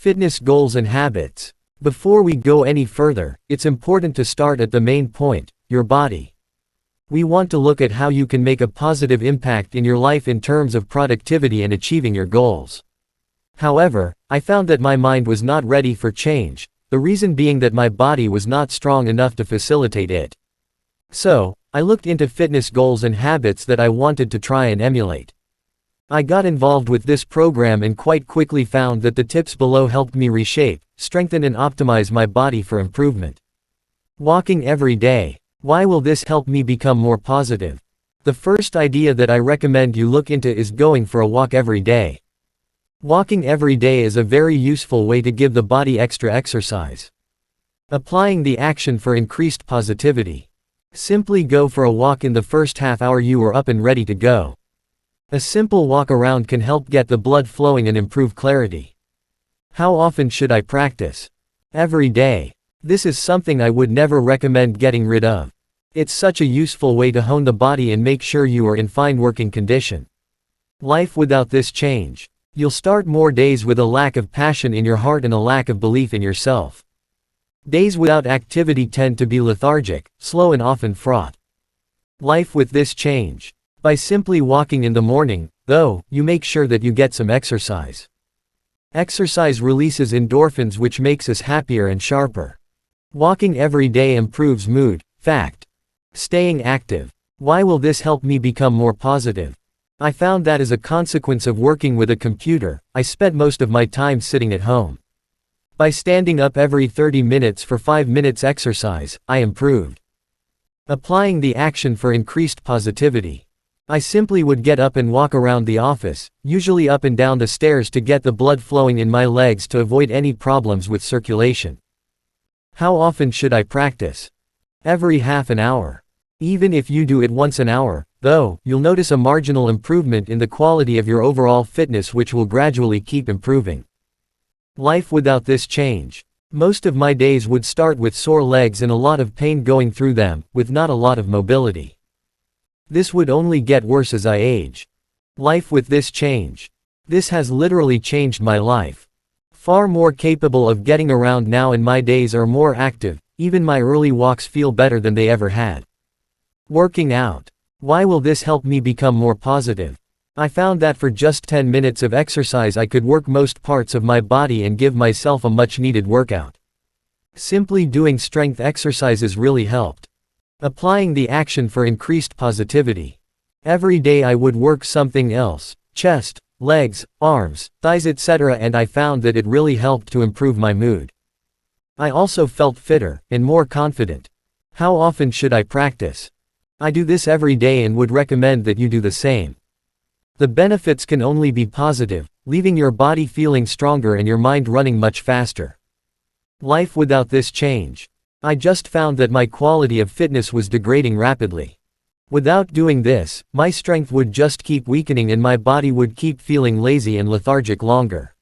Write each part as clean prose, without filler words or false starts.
Fitness goals and habits. Before we go any further, it's important to start at the main point, your body. We want to look at how you can make a positive impact in your life in terms of productivity and achieving your goals. However, I found that my mind was not ready for change, the reason being that my body was not strong enough to facilitate it. So, I looked into fitness goals and habits that I wanted to try and emulate. I got involved with this program and quite quickly found that the tips below helped me reshape, strengthen and optimize my body for improvement. Walking every day. Why will this help me become more positive? The first idea that I recommend you look into is going for a walk every day. Walking every day is a very useful way to give the body extra exercise. Applying the action for increased positivity. Simply go for a walk in the first half hour you are up and ready to go. A simple walk around can help get the blood flowing and improve clarity. How often should I practice? Every day. This is something I would never recommend getting rid of. It's such a useful way to hone the body and make sure you are in fine working condition. Life without this change. You'll start more days with a lack of passion in your heart and a lack of belief in yourself. Days without activity tend to be lethargic, slow and often fraught. Life with this change. By simply walking in the morning, though, you make sure that you get some exercise. Exercise releases endorphins which makes us happier and sharper. Walking every day improves mood. Fact. Staying active. Why will this help me become more positive? I found that as a consequence of working with a computer, I spent most of my time sitting at home. By standing up every 30 minutes for 5 minutes exercise, I improved. Applying the action for increased positivity. I simply would get up and walk around the office, usually up and down the stairs to get the blood flowing in my legs to avoid any problems with circulation. How often should I practice? Every half an hour. Even if you do it once an hour, though, you'll notice a marginal improvement in the quality of your overall fitness which will gradually keep improving. Life without this change. Most of my days would start with sore legs and a lot of pain going through them, with not a lot of mobility. This would only get worse as I age. Life with this change. This has literally changed my life. Far more capable of getting around now and my days are more active, even my early walks feel better than they ever had. Working out. Why will this help me become more positive? I found that for just 10 minutes of exercise I could work most parts of my body and give myself a much needed workout. Simply doing strength exercises really helped. Applying the action for increased positivity. Every day I would work something else, chest, legs, arms, thighs etc. and I found that it really helped to improve my mood. I also felt fitter, and more confident. How often should I practice? I do this every day and would recommend that you do the same. The benefits can only be positive, leaving your body feeling stronger and your mind running much faster. Life without this change. I just found that my quality of fitness was degrading rapidly. Without doing this, my strength would just keep weakening and my body would keep feeling lazy and lethargic longer.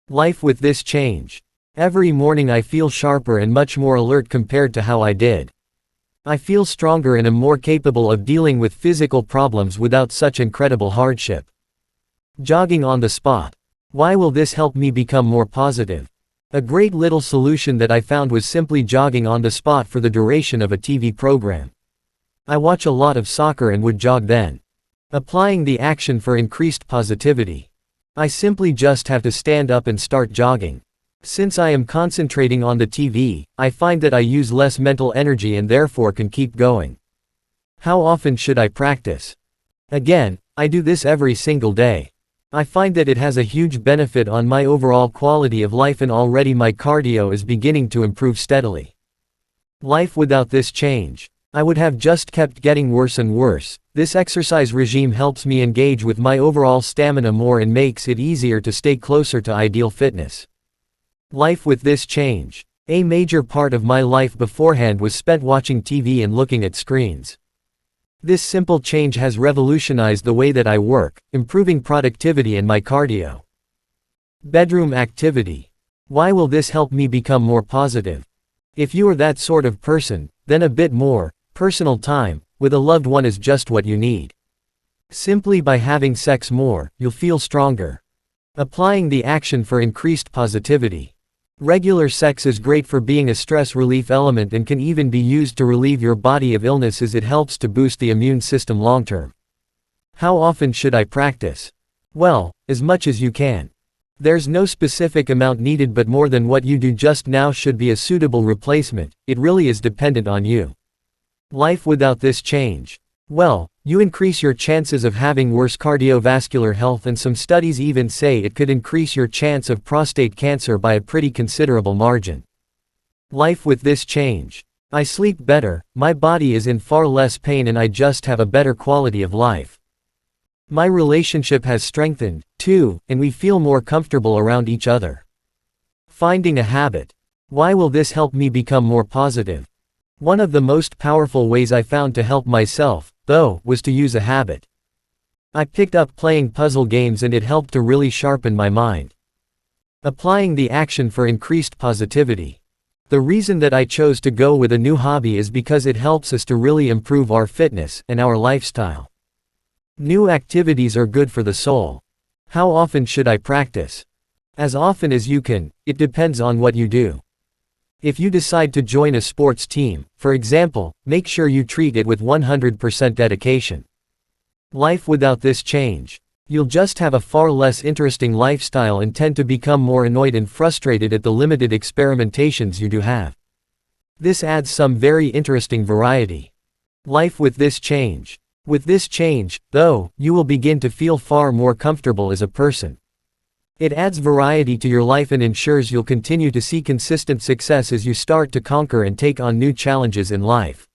Life with this change. Every morning I feel sharper and much more alert compared to how I did. I feel stronger and am more capable of dealing with physical problems without such incredible hardship. Jogging on the spot. Why will this help me become more positive? A great little solution that I found was simply jogging on the spot for the duration of a TV program. I watch a lot of soccer and would jog then. Applying the action for increased positivity. I simply just have to stand up and start jogging. Since I am concentrating on the TV, I find that I use less mental energy and therefore can keep going. How often should I practice? Again, I do this every single day. I find that it has a huge benefit on my overall quality of life and already my cardio is beginning to improve steadily. Life without this change. I would have just kept getting worse and worse. This exercise regime helps me engage with my overall stamina more and makes it easier to stay closer to ideal fitness. Life with this change. A major part of my life beforehand was spent watching TV and looking at screens. This simple change has revolutionized the way that I work, improving productivity and my cardio. Bedroom activity. Why will this help me become more positive? If you are that sort of person, then a bit more personal time with a loved one is just what you need. Simply by having sex more, you'll feel stronger. Applying the action for increased positivity. Regular sex is great for being a stress relief element and can even be used to relieve your body of illness as it helps to boost the immune system long-term. How often should I practice? Well, as much as you can. There's no specific amount needed, but more than what you do just now should be a suitable replacement. It really is dependent on you. Life without this change. Well, you increase your chances of having worse cardiovascular health, and some studies even say it could increase your chance of prostate cancer by a pretty considerable margin. Life with this change. I sleep better, my body is in far less pain, and I just have a better quality of life. My relationship has strengthened, too, and we feel more comfortable around each other. Finding a habit. Why will this help me become more positive? One of the most powerful ways I found to help myself, though, was to use a habit. I picked up playing puzzle games and it helped to really sharpen my mind. Applying the action for increased positivity. The reason that I chose to go with a new hobby is because it helps us to really improve our fitness and our lifestyle. New activities are good for the soul. How often should I practice? As often as you can. It depends on what you do. If you decide to join a sports team, for example, make sure you treat it with 100% dedication. Life without this change. You'll just have a far less interesting lifestyle and tend to become more annoyed and frustrated at the limited experimentations you do have. This adds some very interesting variety. Life with this change. With this change, though, you will begin to feel far more comfortable as a person. It adds variety to your life and ensures you'll continue to see consistent success as you start to conquer and take on new challenges in life.